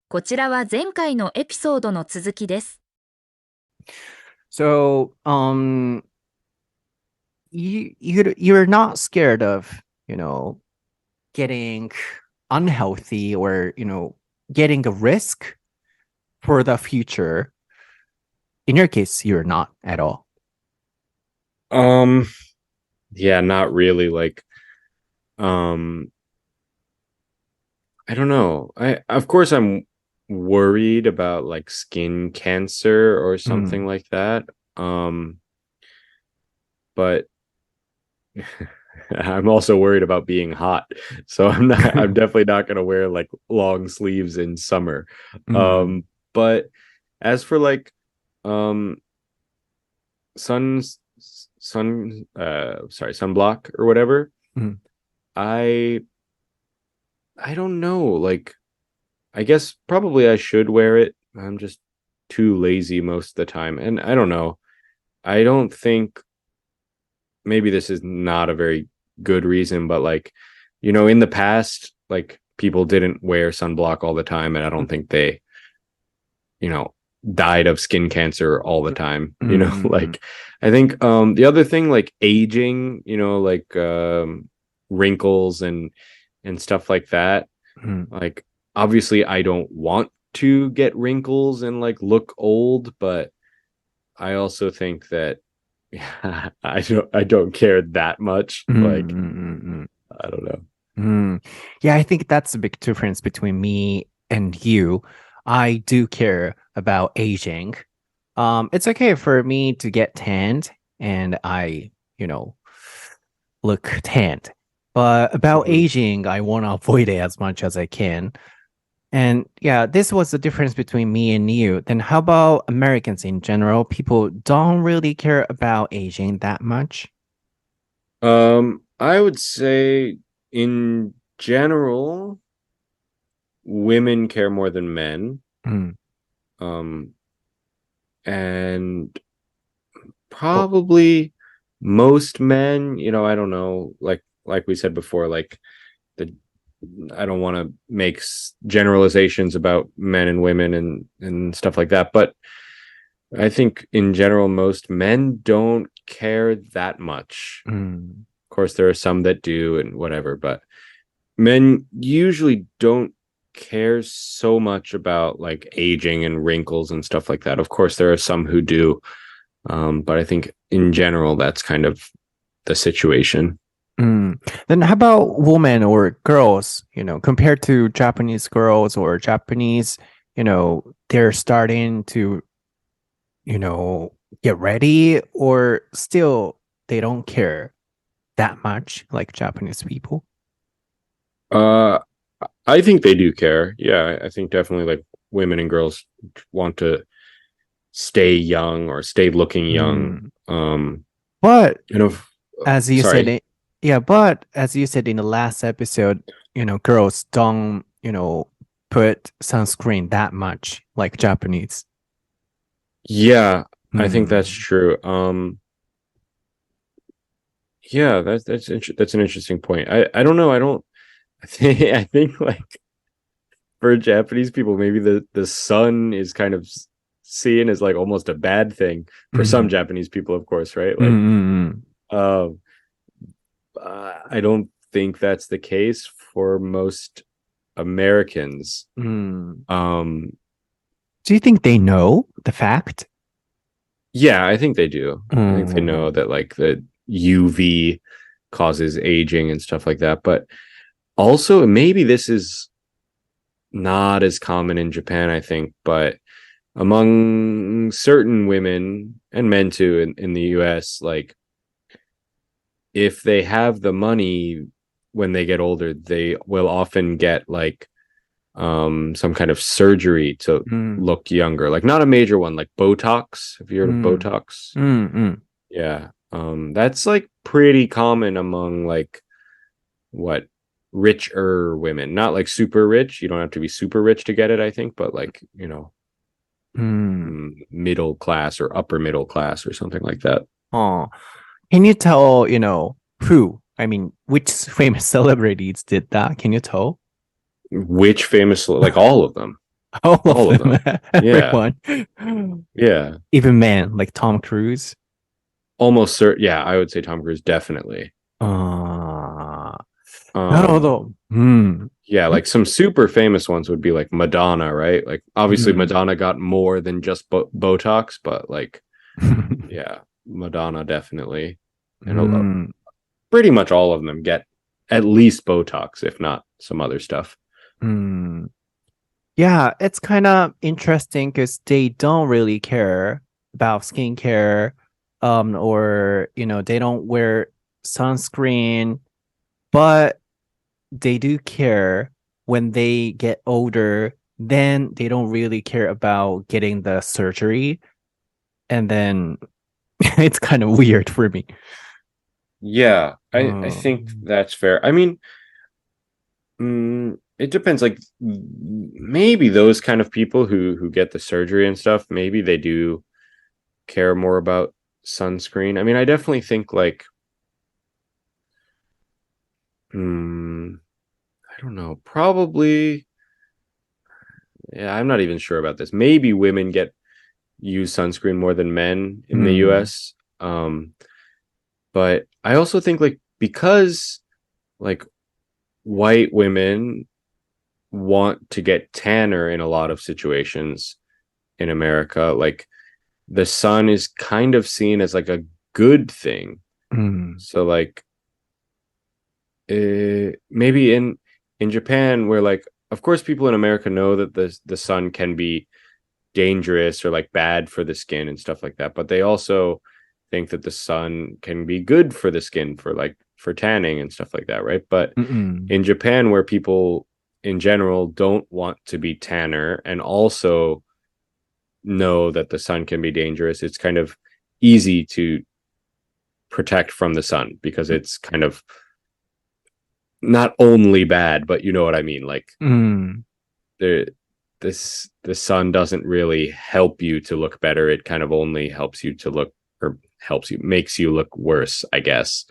こちらは前回のエピソードの続きです。So, you're not scared of, getting unhealthy or, getting a risk for the future. In your case, you're not at all. Yeah, not really. I don't know. Of course I'm worried about like skin cancer or something like that. But I'm also worried about being hot. So I'm definitely not going to wear like long sleeves in summer. But as for like sunblock or whatever, I don't know. Like, I guess probably I should wear it. I'm just too lazy most of the time. And I don't know. I don't think, maybe this is not a very good reason, but like, in the past, like people didn't wear sunblock all the time. And I don't think they, died of skin cancer all the time. Like, I think the other thing, like aging, like wrinkles and stuff like that. Like, obviously I don't want to get wrinkles and like look old, but I also think that I don't care that much. Like, I don't know. Yeah, I think that's a big difference between me and you. I do care about aging. It's okay for me to get tanned and I, look tanned. But about aging, I want to avoid it as much as I can. And yeah, this was the difference between me and you. Then how about Americans in general? People don't really care about aging that much. I would say in general, women care more than men. And probably most men, I don't know, like we said before, like I don't want to make generalizations about men and women and stuff like that, but I think in general most men don't care that much. Of course there are some that do and whatever, but men usually don't care so much about like aging and wrinkles and stuff like that. Of course there are some who do, but I think in general that's kind of the situation. Then how about women or girls, compared to Japanese girls or Japanese, they're starting to, get ready, or still they don't care that much like Japanese people? I think they do care. Yeah, I think definitely like women and girls want to stay young or stay looking young. But as you said, but as you said in the last episode, girls don't, put sunscreen that much like Japanese. Yeah, I think that's true. Yeah, that's an interesting point. I don't know. I think like for Japanese people, maybe the sun is kind of seen as like almost a bad thing for some Japanese people, of course, right? Like, I don't think that's the case for most Americans. Do you think they know the fact? Yeah, I think they do. I think they know that like the UV causes aging and stuff like that. But also, maybe this is not as common in Japan, I think, but among certain women and men too in the US, like if they have the money when they get older, they will often get like some kind of surgery to look younger, like not a major one, like Botox. Have you heard of Botox? Yeah. That's like pretty common among like richer women, not like super rich. You don't have to be super rich to get it, I think, but like, middle class or upper middle class or something like that. Can you tell, who? I mean, which famous celebrities did that? Can you tell? Which famous, like all of them? All All of of them. Everyone. Yeah. Even men, like Tom Cruise. Almost certain. Yeah, I would say Tom Cruise definitely. ああ、なるほ Um, ど。うん。 yeah, like some super famous ones would be like Madonna, right? Like obviously Madonna got more than just Botox, but like yeah, Madonna definitely. And pretty much all of them get at least Botox, if not some other stuff. Yeah, it's kind of interesting because they don't really care about skincare, or they don't wear sunscreen, but they do care when they get older. Then they don't really care about getting the surgery, and then it's kind of weird for me. Yeah, I think that's fair. I mean, it depends. Like maybe those kind of people who get the surgery and stuff, maybe they do care more about sunscreen. I mean, I definitely think like, I don't know, probably. Yeah, I'm not even sure about this. Maybe women use sunscreen more than men in the US. But I also think like because like white women want to get tanner in a lot of situations in America, like the sun is kind of seen as like a good thing. So like maybe in Japan where like of course people in America know that the sun can be dangerous or like bad for the skin and stuff like that, but they also think that the sun can be good for the skin for tanning and stuff like that, right? But in Japan where people in general don't want to be tanner and also know that the sun can be dangerous, it's kind of easy to protect from the sun because it's kind of not only bad, but you know what I mean, like the sun doesn't really help you to look better, it kind of only helps you to look, or makes you look worse, I guess.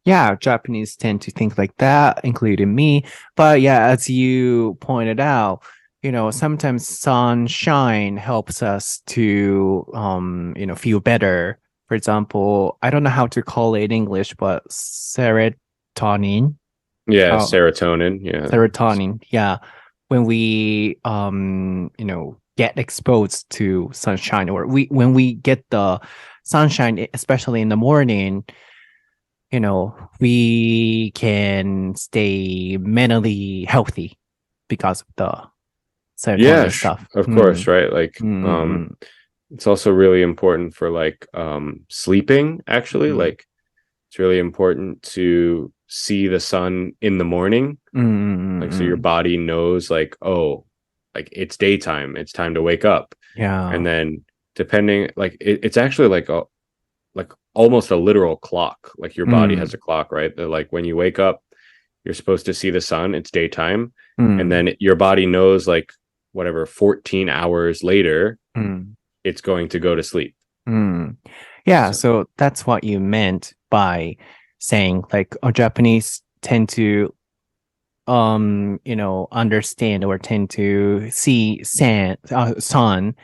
Yeah, Japanese tend to think like that, including me. But yeah, as you pointed out, sometimes sunshine helps us to, feel better. For example, I don't know how to call it in English, but serotonin. Yeah, serotonin. Yeah. Serotonin. Yeah. When we, get exposed to sunshine, or when we get the sunshine, especially in the morning, we can stay mentally healthy because of the serotonin stuff. Of course, right? Like, it's also really important for like sleeping, actually. Like, it's really important to see the sun in the morning. Like, so your body knows like, oh, like it's daytime, it's time to wake up. Yeah. And then depending, like it's actually like almost a literal clock. Like your body has a clock, right? That like when you wake up, you're supposed to see the sun, it's daytime. And then your body knows like whatever 14 hours later, it's going to go to sleep. Yeah, so that's what you meant by saying like Japanese tend to understand or tend to see sun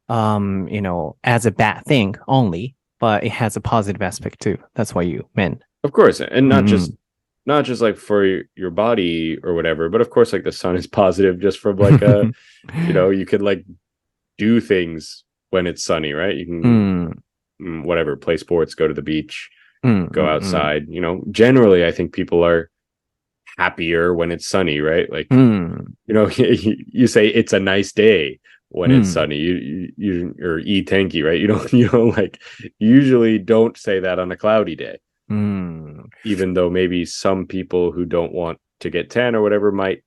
as a bad thing only, but it has a positive aspect too. That's what you meant. Of course, and not just like for your body or whatever, but of course like the sun is positive just from like a you could like do things when it's sunny, right? You can whatever, play sports, go to the beach, go outside. Generally I think people are happier when it's sunny, right? Like you say it's a nice day when it's sunny. You or ii tenki, right? You don't like usually don't say that on a cloudy day. Even though maybe some people who don't want to get tan or whatever might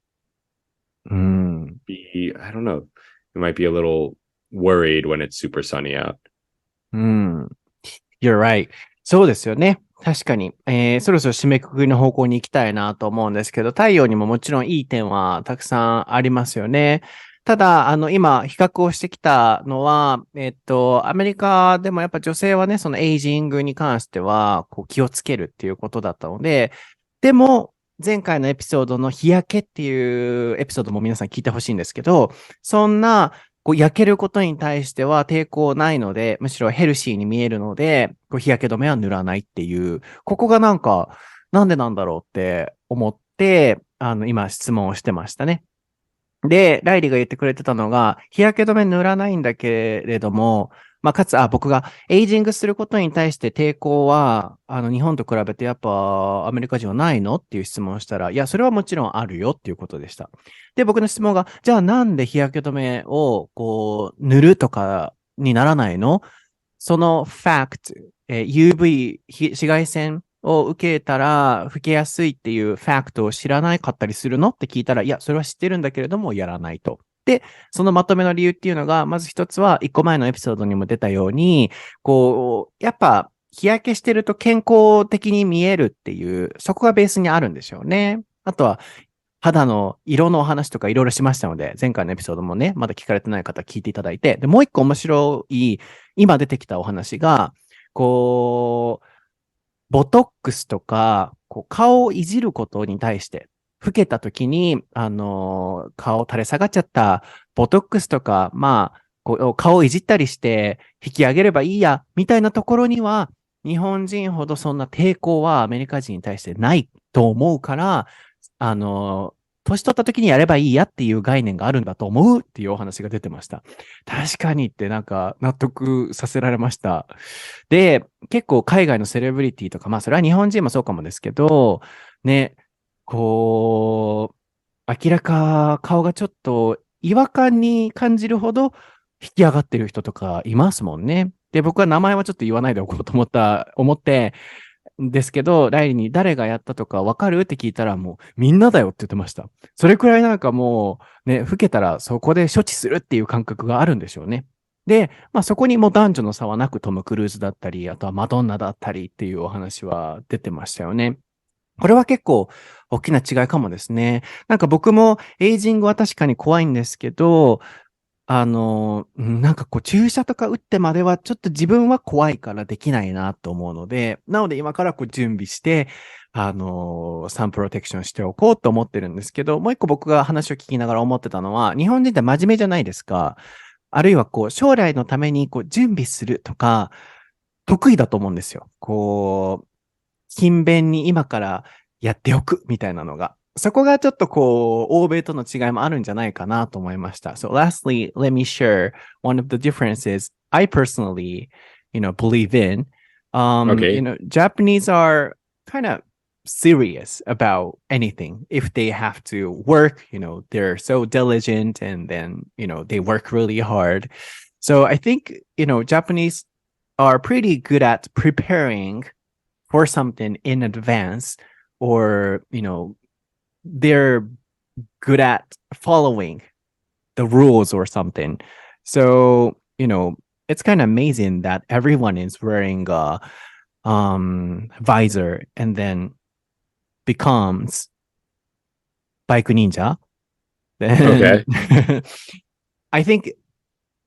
be, I don't know, they might be a little worried when it's super sunny out. You're right. そうですよね。確かに、そろそろ締めくくりの方向に行きたいなと思うんですけど、太陽にももちろんいい点はたくさんありますよね。ただ、今、比較をしてきたのは、アメリカでもやっぱ女性はね、そのエイジングに関しては、こう気をつけるっていうことだったので、でも、前回のエピソードの日焼けっていうエピソードも皆さん聞いてほしいんですけど、そんな焼けることに対しては抵抗ないので、むしろヘルシーに見えるので、日焼け止めは塗らないっていう、ここがなんでなんだろうって思って、今質問をしてましたね。で、ライリーが言ってくれてたのが、日焼け止め塗らないんだけれども、かつ、僕がエイジングすることに対して抵抗は、日本と比べてやっぱアメリカ人はないのっていう質問をしたら、いや、それはもちろんあるよっていうことでした。で、僕の質問が、じゃあなんで日焼け止めを塗るとかにならないの？そのファクト、UV、紫外線を受けたら老けやすいっていうファクトを知らなかったりするのって聞いたら、いや、それは知ってるんだけれども、やらないと。で、そのまとめの理由っていうのが、まず一つは、一個前のエピソードにも出たように、やっぱ、日焼けしてると健康的に見えるっていう、そこがベースにあるんでしょうね。あとは、肌の色のお話とかいろいろしましたので、前回のエピソードもね、まだ聞かれてない方聞いていただいて、で、もう一個面白い、今出てきたお話が、ボトックスとか、顔をいじることに対して、老けた時に、顔垂れ下がっちゃった、ボトックスとか、顔をいじったりして引き上げればいいや、みたいなところには、日本人ほどそんな抵抗はアメリカ人に対してないと思うから、年取った時にやればいいやっていう概念があるんだと思うっていうお話が出てました。確かにってなんか納得させられました。で、結構海外のセレブリティとか、それは日本人もそうかもですけど、ね、明らか顔がちょっと違和感に感じるほど引き上がってる人とかいますもんね。で、僕は名前はちょっと言わないでおこうと思ってですけど、ライリーに誰がやったとか分かるって聞いたらもうみんなだよって言ってました。それくらいなんかもうね、老けたらそこで処置するっていう感覚があるんでしょうね。で、そこにも男女の差はなくトム・クルーズだったり、あとはマドンナだったりっていうお話は出てましたよね。これは結構大きな違いかもですね。なんか僕もエイジングは確かに怖いんですけど、なんか注射とか打ってまではちょっと自分は怖いからできないなと思うので、なので今から準備して、サンプロテクションしておこうと思ってるんですけど、もう一個僕が話を聞きながら思ってたのは、日本人って真面目じゃないですか。あるいは将来のために準備するとか、得意だと思うんですよ。勤勉に今からやっておくみたいなのが。そこがちょっと欧米との違いもあるんじゃないかなと思いました。So lastly, let me share one of the differences I personally, believe in. Okay. Japanese are kind of serious about anything. If they have to work, they're so diligent and then, they work really hard. So I think, Japanese are pretty good at preparing for something in advance, or they're good at following the rules or something. So it's kind of amazing that everyone is wearing a visor and then becomes bike ninja. Okay. I think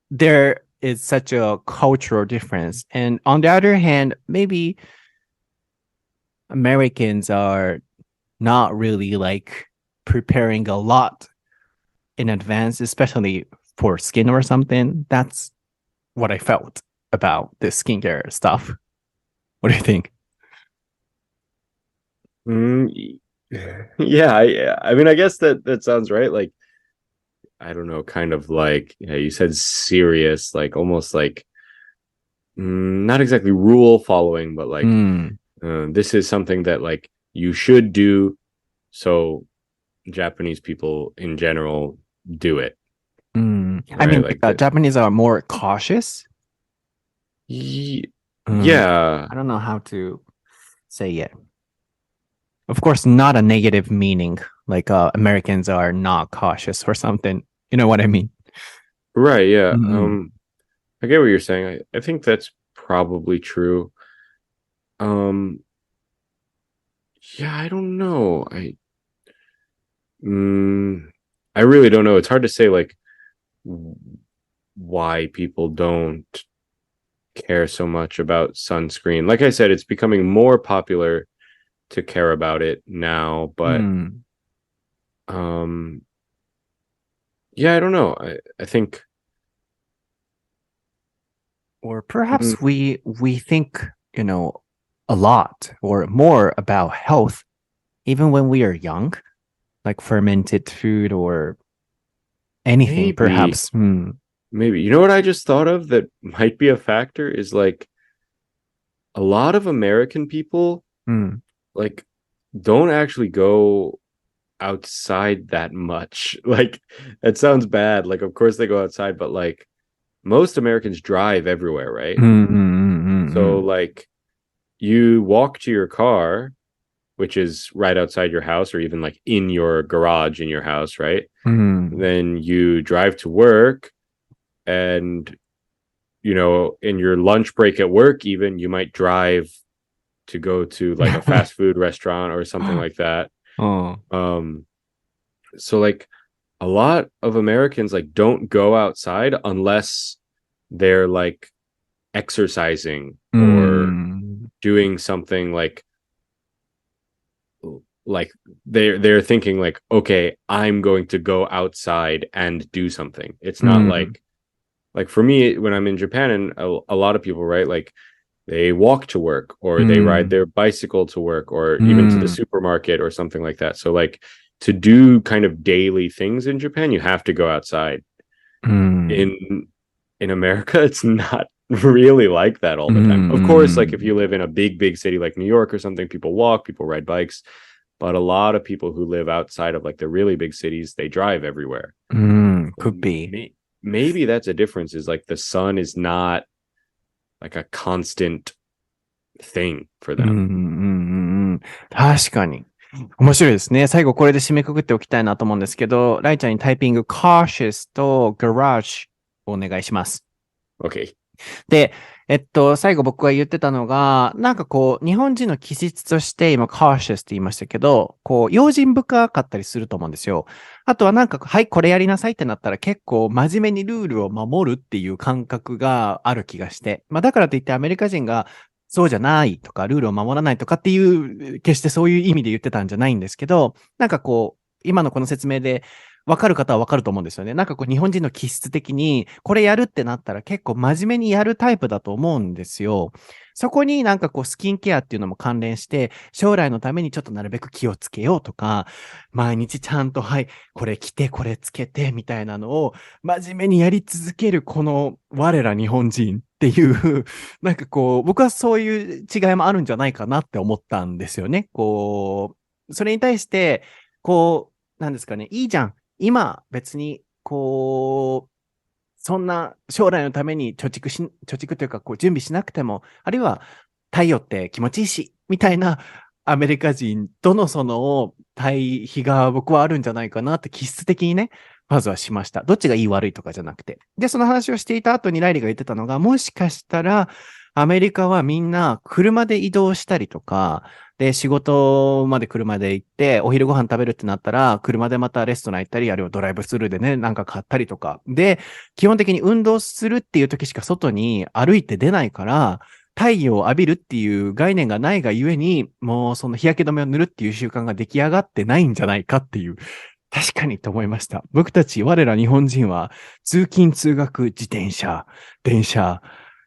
there is such a cultural difference, and on the other hand, maybe Americans are not really preparing a lot in advance, especially for skin or something. That's what I felt about the skincare stuff. What do you think? Yeah, I mean, I guess that sounds right. Like, I don't know, kind of like, yeah, you said serious, like almost like not exactly rule following, but like this is something that like you should do. So Japanese people in general do it. I Right? mean, Like Japanese are more cautious. yeah. I don't know how to say it. Of course, not a negative meaning, like Americans are not cautious or something. You know what I mean? Right, yeah. Mhm. I get what you're saying. I think that's probably true. Yeah, I don't know. I really don't know. It's hard to say like why people don't care so much about sunscreen. Like I said, it's becoming more popular to care about it now, but yeah, I don't know. I think, or perhaps we think, you know, a lot or more about health even when we are young, like fermented food or anything, perhaps. Maybe. You know what I just thought of that might be a factor is like a lot of American people like don't actually go outside that much. Like it sounds bad. Like of course they go outside, but like most Americans drive everywhere, right? So like you walk to your car, which is right outside your house or even like in your garage in your house, right? Then you drive to work, and you know, in your lunch break at work even, you might drive to go to like a fast food restaurant or something like that. So like a lot of Americans like don't go outside unless they're like exercising or doing something like they're thinking like, okay, I'm going to go outside and do something. It's not like for me when I'm in Japan, and a lot of people, right, like they walk to work or they ride their bicycle to work or even to the supermarket or something like that. So like to do kind of daily things in Japan, you have to go outside. In America, it's not really like that all the time. Of course, like if you live in a big city like New York or something, people walk, people ride bikes. But a lot of people who live outside of like the really big cities, they drive everywhere. Could be. Maybe that's a difference, is like the sun is not like a constant thing for them. 確かに。面白いですね。最後これで締めくくっておきたいなと思うんですけど、ライちゃんにタイピング cautious と garage をお願いします。Okay. で、最後僕が言ってたのが、なんかこう、日本人の気質として今 cautious って言いましたけど、こう、用心深かったりすると思うんですよ。あとはなんか、はい、これやりなさいってなったら結構真面目にルールを守るっていう感覚がある気がして。まあだからといってアメリカ人がそうじゃないとか、ルールを守らないとかっていう、決してそういう意味で言ってたんじゃないんですけど、なんかこう、今のこの説明で、わかる方はわかると思うんですよね。なんかこう日本人の気質的にこれやるってなったら結構真面目にやるタイプだと思うんですよ。そこになんかこうスキンケアっていうのも関連して将来のためにちょっとなるべく気をつけようとか、毎日ちゃんとはいこれ着てこれつけてみたいなのを真面目にやり続けるこの我ら日本人っていうなんかこう僕はそういう違いもあるんじゃないかなって思ったんですよね。こうそれに対してこうなんですかね、いいじゃん。今別にこうそんな将来のために貯蓄というかこう準備しなくても、あるいは太陽って気持ちいいしみたいなアメリカ人とのその対比が僕はあるんじゃないかなって気質的にね、まずはしました。どっちがいい悪いとかじゃなくて。で、その話をしていた後にライリーが言ってたのが、もしかしたらアメリカはみんな車で移動したりとか、で、仕事まで車で行って、お昼ご飯食べるってなったら、車でまたレストラン行ったり、あるいはドライブスルーでね、なんか買ったりとか。で、基本的に運動するっていう時しか外に歩いて出ないから、太陽を浴びるっていう概念がないがゆえに、もうその日焼け止めを塗るっていう習慣が出来上がってないんじゃないかっていう。確かにと思いました。僕たち、我ら日本人は、通勤通学、自転車、電車、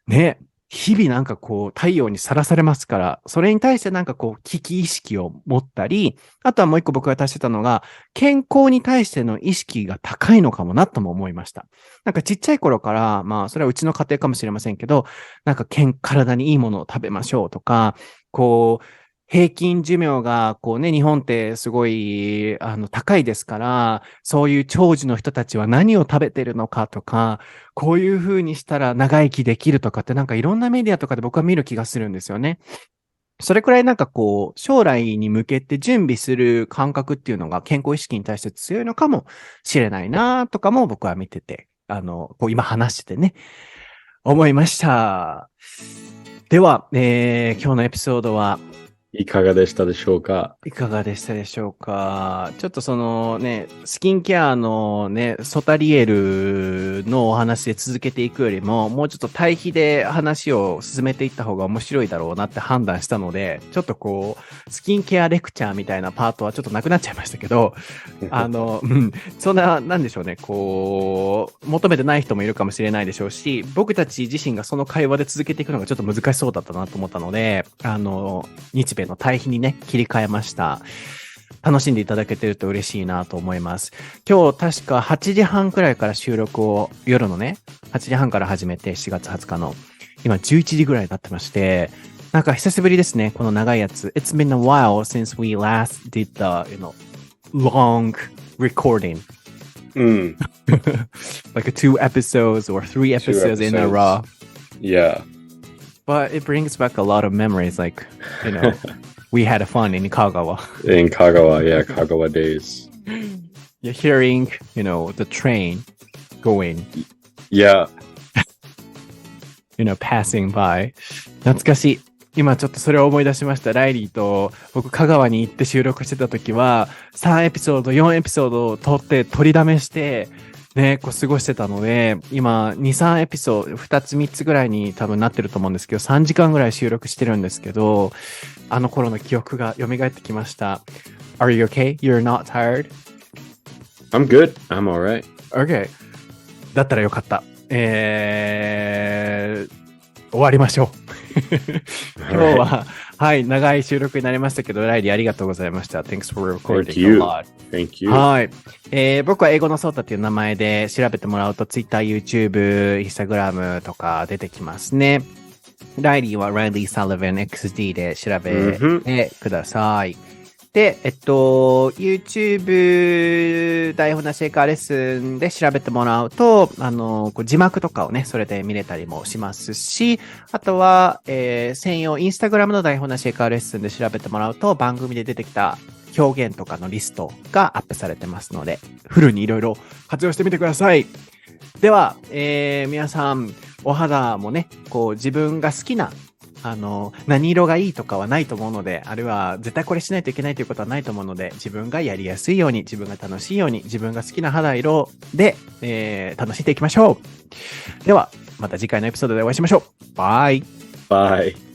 ね、日々なんかこう太陽にさらされますから、それに対してなんかこう危機意識を持ったり、あとはもう一個僕が足してたのが、健康に対しての意識が高いのかもなとも思いました。なんかちっちゃい頃から、まあそれはうちの家庭かもしれませんけど、なんか体にいいものを食べましょうとか、こう、平均寿命がこうね、日本ってすごい高いですから、そういう長寿の人たちは何を食べてるのかとか、こういう風にしたら長生きできるとかってなんかいろんなメディアとかで僕は見る気がするんですよね。それくらいなんかこう、将来に向けて準備する感覚っていうのが健康意識に対して強いのかもしれないなとかも僕は見てて、こう今話しててね、思いました。では、今日のエピソードはいかがでしたでしょうか？いかがでしたでしょうか？ちょっとそのね、スキンケアのね、ソタリエルのお話で続けていくよりも、もうちょっと対比で話を進めていった方が面白いだろうなって判断したので、ちょっとこう、スキンケアレクチャーみたいなパートはちょっとなくなっちゃいましたけど、そんな、なんでしょうね、こう、求めてない人もいるかもしれないでしょうし、僕たち自身がその会話で続けていくのがちょっと難しそうだったなと思ったので、日米の対比にね、切り替えました。楽しんでいただけてると嬉しいなと思います。今日確か8時半くらいから収録を、夜のね、8時半から始めて7月20日の、今11時ぐらいになってまして、なんか久しぶりですね、この長いやつ。It's been a while since we last did the, long recording. Like 2 episodes or 3 episodes in a row. Yeah. But it brings back a lot of memories, like, we had fun in Kagawa. In Kagawa, yeah, Kagawa days. You're hearing, the train going. Yeah. Passing by. 懐かしい。今ちょっとそれを思い出しました。ライリーと僕香川に行って収録してた時は3エピソード、4エピソードを撮って取りだめしてね、こう過ごしてたので、今2、3エピソード、2つ3つぐらいに多分なってると思うんですけど、3時間ぐらい収録してるんですけど、あの頃の記憶が蘇ってきました。Are you okay? You're not tired? I'm good. I'm alright. Okay. だったらよかった。終わりましょう。今日は、はい、長い収録になりましたけど、ライリーありがとうございました。Thanks for recording a lot. Thank you. はい。僕は英語のソータっていう名前で調べてもらうと Twitter、YouTube、Instagram とか出てきますね。ライリーは Reilly Sullivan XD で調べてください。で、YouTube 台本なし英会話レッスンで調べてもらうと、こう字幕とかをね、それで見れたりもしますし、あとは、専用インスタグラムの台本なし英会話レッスンで調べてもらうと、番組で出てきた表現とかのリストがアップされてますので、フルにいろいろ活用してみてください。では、皆さん、お肌もね、こう自分が好きな何色がいいとかはないと思うので、あるいは絶対これしないといけないということはないと思うので、自分がやりやすいように、自分が楽しいように、自分が好きな肌色で、楽しんでいきましょう。では、また次回のエピソードでお会いしましょう。バイ。Bye.